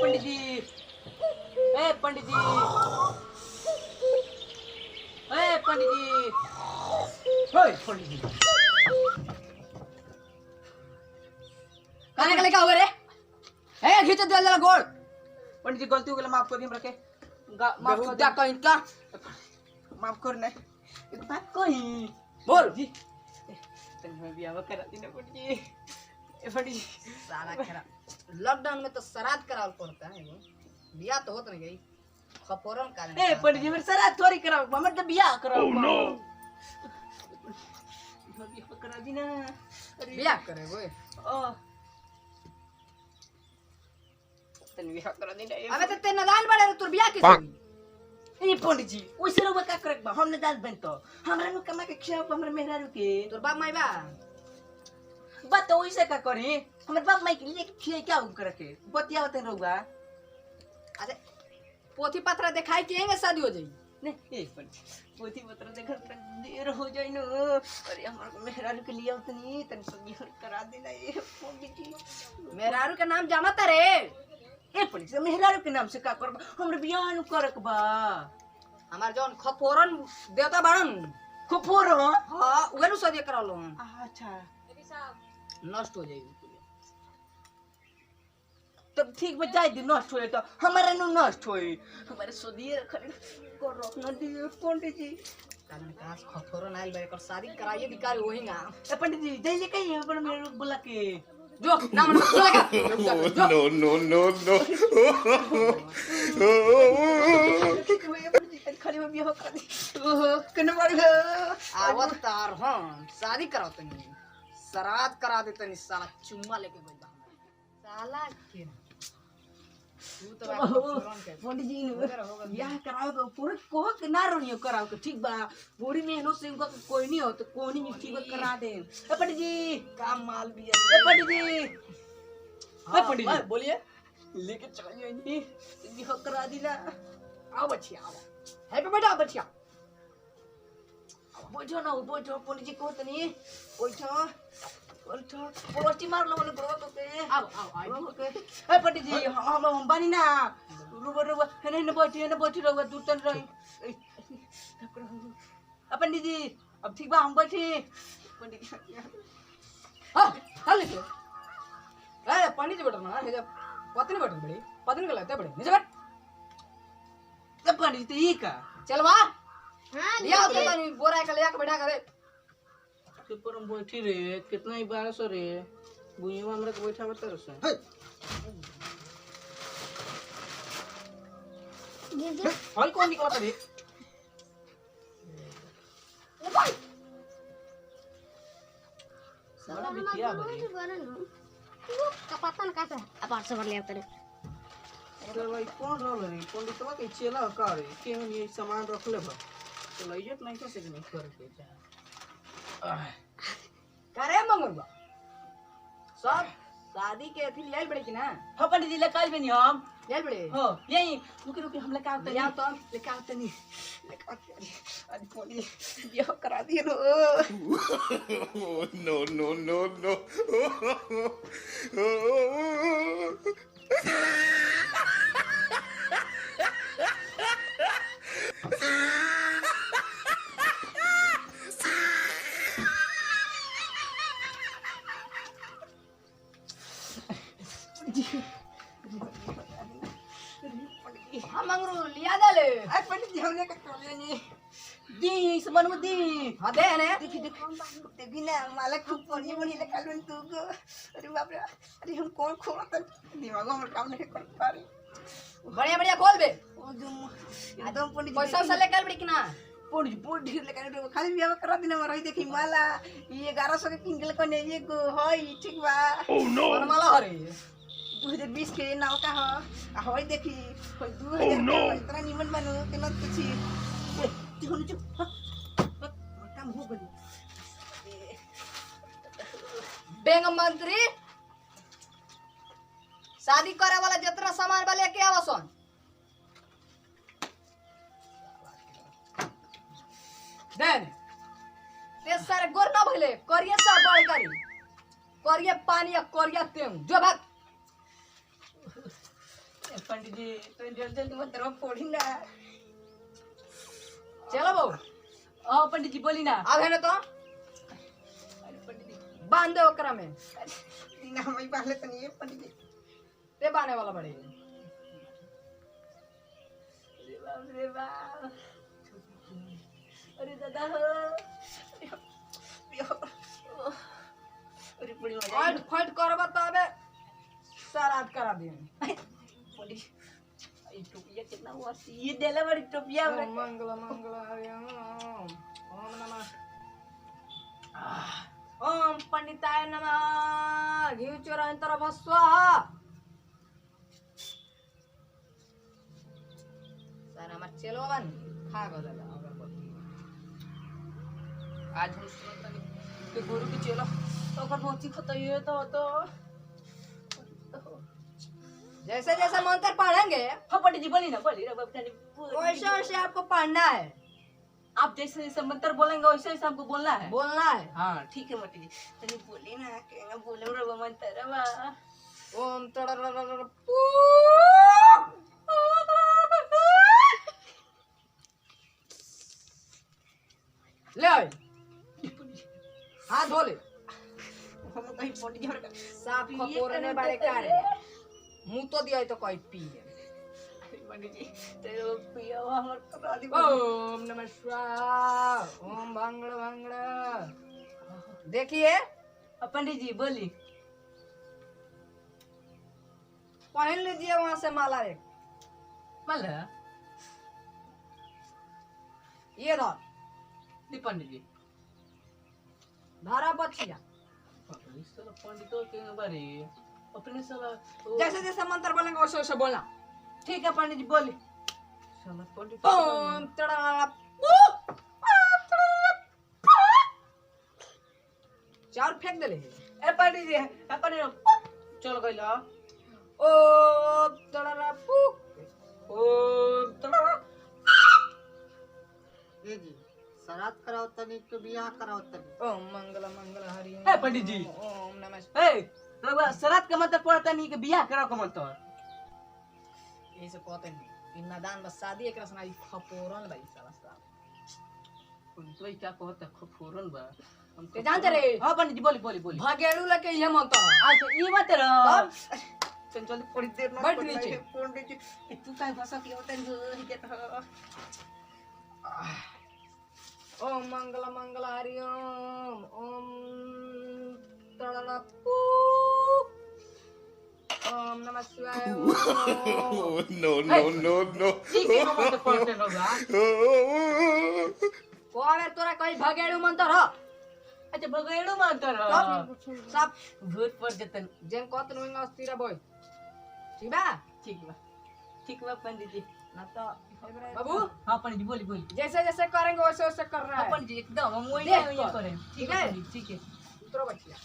पंडित जी, ए पंडित जी, ए पंडित जी, ओए पंडित जी, काने का लेके आओगे रे? ए खींच दे जरा गोड़। पंडित जी गलती हो गई, माफ कर दी हमरा के, माफ कर क्या कहीं का? माफ करना एक बात कही बोल जी, मैं बियाह करा दी ना पंडित जी, पंडित जी साला करा। लॉकडाउन में तो श्राद्ध करावल पड़ता है वो, बियाह तो होत नहीं गई खपोरन काले। ए पंडित जी मेरे सारा थोड़ी कराओ, हमर तो बियाह कराओ। ओह नो, बियाह करा दी ना। बियाह करे वो तन बियाह करा दी ना। अबे तो ते नदान बड़े रे, तू बियाह किसे? ए पंडित जी ओइसे रउवा का करक बा, हमने दाल बन तो हमरा नु कमा के खियाओ हमरे मेहरारू के। तोर बाप माई बा बात तो ओइसे का करी, हमर बाप माई के लिए खियाई क्या करे के बतिया होते रउवा। अरे पोथी पत्र दिखाई के एंगे शादी हो जाई ने ए पंडित पोथी पत्र देखत तक देर हो जाई न। अरे हमर मेहरारू के लिए उतनी तन सब बियाह करा देना। ए पंडित जी मेहरारू के नाम जानत रे? ए पंडित जी मेहरारू के नाम से का करबा, हमरे बियाह नु करक बा। हमार जौन खपोरन देवता बाड़न खपोर हां उहे नु शादी करालो। अच्छा नष्ट हो जाई तब ठीक में जाए दिन नष्ट होए तो हमारे नु नष्ट होए, हमारे सोदिए रखल को रोक न दिए पंडित जी। कान कास खपोरन आइल बा, एकर शादी कराइए दिकार वही ना। ए पंडित जी जाइए कहीं अपन मेरे बुला के जो ना मन चला का No, no, no, no. खाली में बियाह कर दी। ओहो कने मार गो आवत तार हम शादी करावतनी, श्राद्ध करा देतनी, साला चुम्मा लेके गइल बा साला के। तू तो पंडित जी बियाह कराओ तो पूरे कोह के ना रहियो कराओ के ठीक बा। पूरी मेहनत से इनका कोई नहीं हो तो कोनी में ठीक करा दे। ए पंडित जी काम माल भी ए पंडित जी, हां पंडित जी बोलिए। लेके चलिए नहीं बियाह करा दी ना। आओ बच्चिया आओ, है पे बैठा बच्चिया। बैठो ना बैठो पंडित जी को तनी बैठो बैठो पोस्टी मार लो बोले ग्रो के। आओ आओ आओ ए पंडित जी हम बानी ना रुबा रुबा हेने ने बैठी रहुआ दूर तन रही। ए पंडित जी अब ठीक बा हम बैठी। पंडित जी हां चल ले ए पंडित जी बैठो ना, हे जब पत्नी बैठो बड़ी पत्नी के लगते बड़े नीचे बैठ। ए पंडित जी ई का चल बा हां लिया तो तनी बोरा के ले के बैठा करे के पर हम बैठी रे कितना ही 1200 रे बुईवा हमरा के बैठा बता रस। हाल कौन निकला रे? सारा बिटिया बरे कपातन कैसे अपार से भर लिया तेरे। अरे भाई कौन रहल रे पंडितवा के चेला का रे केहन ये सामान रखले बा तो लइजत नहीं कैसे नहीं कर के जा। करे मंगलबा सब शादी के थी ले बड़े की ना। हां पंडित जी ले काल बनी हम ले बड़े हो यही रुके हम लेके आते या तो लेके आते नहीं लेके आते आज पंडित बियाह करा दिए नो। No, no, no, no. हम मंगरू लिया दे ले। आज पंडित जी हमने का कर लेनी दी सामान में दी। हां दे ने देखी देखी ना माला खूब बढ़िया बढ़िया लगा लो तू को। अरे बाप रे अरे हम कौन खोला तक दिमाग में काम नहीं कर पा रही। बढ़िया बढ़िया खोल बे ओ जो एकदम पंडित पैसा से लेकर बड़ी की ना। पंडित बहुत ढेर लगा खाली बियाह करा देना रही देखी माला ये 1100 के किन के कोने ये को हई ठीक बा। Oh no. और माला हरे 2020 के नाव का ह हई देखी कोई 2000 Oh no. इतना निमन बनो के न किछि तिहुन जो काम हो गई। बैंक मंत्री शादी करे वाला जितना सामान बा लेके आवसन। देन ते सारे गोर ना भइले करिए सा बड़ करी करिए पानी या करिए तेम जो भाग पंडित जी तो जल्दी जल्दी मंत्र पढ़ी ना। चलो बहू आओ पंडित जी बोली ना। अब है ना तो अरे पंडित जी बांध दे ओकरा में ना मैं पहले तो नहीं है पंडित जी। ते बाने वाला बड़े अरे बाप रे बाप। अरे दादा हो। अरे बड़ी मजा आई। फाइट फाइट करबा तो अबे श्राद्ध करा दिए पंडित जी ये टोपिया कितना हुआ ये देला बड़ी टोपिया ओम में। मंगल मंगल हरि ओम नमः ओम पंडिताय नमः घी चोरांतर भस्वाहा सारा मत चलो बन खा गो दादा अगरबत्ती आज हम सुनत नहीं कि गुरु की चेला तो अगर मोची खतो ये तो जैसे जैसे मंत्र पढ़ेंगे हाँ पंडित जी बोली ना बोली रे बाबू जानी वैसे वैसे आपको पढ़ना है आप जैसे जैसे मंत्र बोलेंगे वैसे वैसे हमको बोलना है। बोलना है हाँ ठीक है पंडित जी तनी बोली ना क्या बोले रे मंत्र बा। ओम तड़रररर ले आओ। हाथ धो ले हम कहीं पंडित जी हमारे साफ खपोरने बड़े कार मुंह तो दिया तो कोई पी पंडित जी तेरे पिया हमर करा दी। ओम नमः शिवाय ओम भांगड़ भांगड़ देखिए पंडित जी बोली पहन लीजिए वहां से माला एक माला ये धर दी पंडित जी धारा बचिया पंडितों के बारे अपने साला जैसे जैसे मंत्र बोलेंगे वैसे वैसे बोलना ठीक है पंडित जी बोली साला पंडित ओम तड़ा चार फेंक दे ले ए पंडित जी अपन चल गइला ओम तड़ा ओम तड़ा ये जी श्राद्ध कराओ तनी के बियाह कराओ तनी। ओम मंगल मंगल हरि ए पंडित जी ओम नमः ए रघुआ श्राद्ध का मंत्र पढ़ता नहीं कि बियाह कराओ का मंत्र ऐसे कहते नहीं इन नादान बस शादी एक रसना खपोरन भाई साला साहब तो ये क्या कहता खफूरन बा हम ते जानते रे हां पंडित जी बोली बोली बोली भागेड़ू लके ये मंत्र अच्छा ये मत रह चल चल थोड़ी देर ना बैठ नीचे। पंडित जी तू काय भाषा की होता है के ओम मंगल मंगल हरि ओम तड़ला ओम नमः शिवाय Oh, no, no, no, no. ठीक है मंत्र पढ़ते होगा। कोवे तोरा कोई भागेड़ू मंत्र हो अच्छा बगैड़ो मंत्र सब भूत पर जतन जेन कहत नोंगा अस्थिर बोय ठीक बा ठीक बा पंडित जी ना तो बाबू हाँ पंडित जी बोली बोली जैसे जैसे करेंगे वैसे वैसे कर रहा हाँ है पंडित जी एकदम हम वही देख ये कर। करें ठीक है? पंडित जी, ठीक है उतरो बच्चिया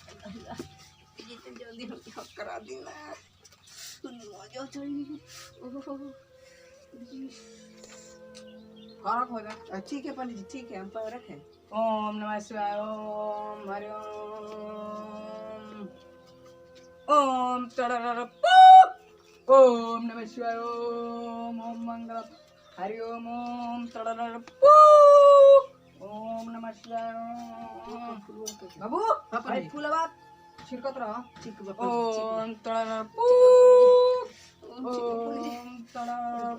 ये जल्दी हम करा देना मजा चली फरक हो जा ठीक है पंडित जी ठीक है हम पर रखें ओम नमः शिवाय ओम हरि ओम ओम तड़रर ओम नमः शिवाय ओम मंगल हरि ओम तड़रर ओम नमः शिवाय बाबू हाँ, भाई पंडित। फूलवा छिड़कत रहो ठीक बा ओम तड़रर ओम तड़रर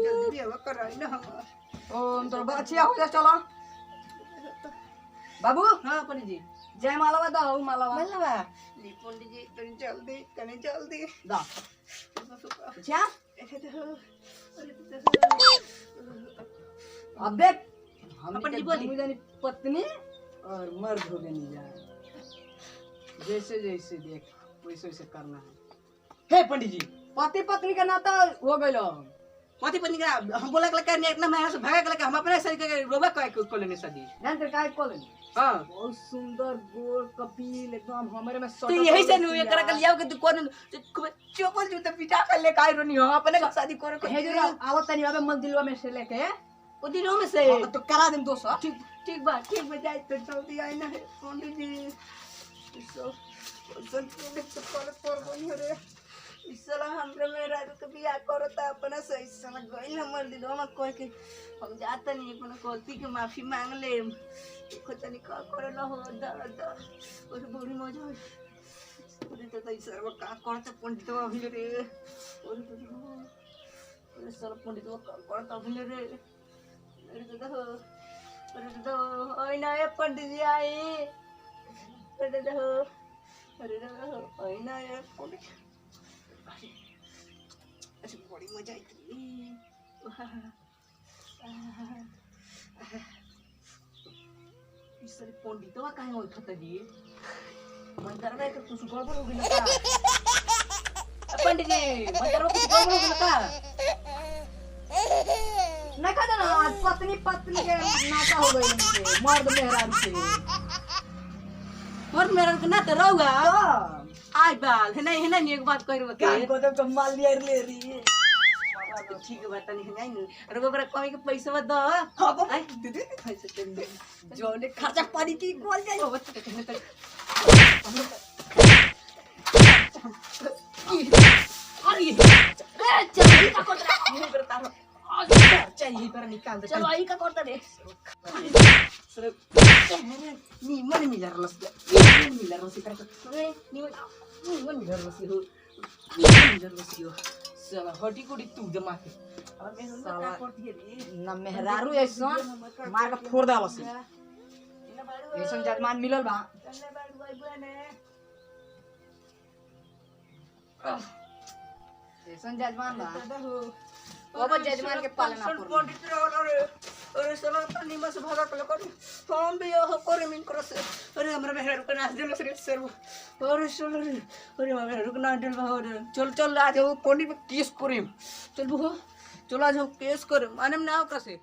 जल्दी अब कराई ना हम ओम तो बचिया हो जा चलो बाबू हाँ पंडित जी जय मालावा दो मालावा मल्लवा ली पंडित जी तनी जल्दी दा क्या अबे हम अपन जी बोली। जानी पत्नी और मर्द हो गए जाए जैसे जैसे देख वैसे वैसे करना है हे पंडित जी पति पत्नी का नाता हो गइलो पति पत्नी का हम बोला के करने इतना महंगा से भागा के हम अपने सही के रोबा को लेने शादी जानते काय कोलन हां बहुत सुंदर गोर कपिल एकदम हमारे में तो यही से नु ये करा के लियाओ के तू कौन चोपल जूते पिटा कर ले काय रोनी हो अपने का शादी करे को हे जो आवत तनी अबे मंदिरवा में से लेके ओ दिनों में से तो करा देम दोस्त ठीक बा जाए तो जल्दी आई ना है पंडित जी सो सन के तो कॉल पर बनी रे इस साला हमरा मेरा के बियाह करता अपना सही साला गइल हमर दिलवा कह के हम जाता नहीं अपना गलती के माफी मांग ले देखो तनी का करला हो दादा और बड़ी मजा होई अरे तो तई सर्व का करता पंडितवा अभी रे अरे साला पंडितवा का करता अभी रे अरे तो ओइ ना ये पंडित जी आई अरे ओइ ना ये पंडित ऐसे बड़ी मजा आई थी इस सारे पंडितवा काहे होई खता जी मंदिर में कुछ गड़बड़ हो गई का पंडित जी मंदिर में कुछ गड़बड़ हो गई का ना कहता ना आज पत्नी के नाता हो गई इनसे मर्द मेहरारू से मर्द मेहरारू के नाता रहुगा आई बाल है नहीं एक बात कह के को तो कमाल लिया ले रही है ठीक है बात नहीं है नहीं अरे बाबा कमी के पैसा मत दो आई दीदी पैसा दे जोने खर्चा पानी की बोल जाए ओ बच्चा कहने तक अरे चाहिए का कोतरा ये करता रहो चाहिए पर निकाल दे चलो आई का करता दे सर नीमन मिलर लस कर अरे नीमन मिलर लस हो साला हटी कोडी तू जमा के अब मेरे साला करती है ना मेहरारू ऐसा मार के फोड़ दे बस ऐसा जजमान मिलल बा ऐसा जजमान बा अब जजमान के पालना कर पंडित अरे साला तनी मस भागा के कर हम भी हो करे मिन कर से अरे हमरा मेहरा के नाच देलो से सर अरे साला अरे हमरा मेहरा के नाच देल बा चल आ जाओ पंडित पे केस करेम चल बहो चल आ जाओ केस करे माने ना ओकरा से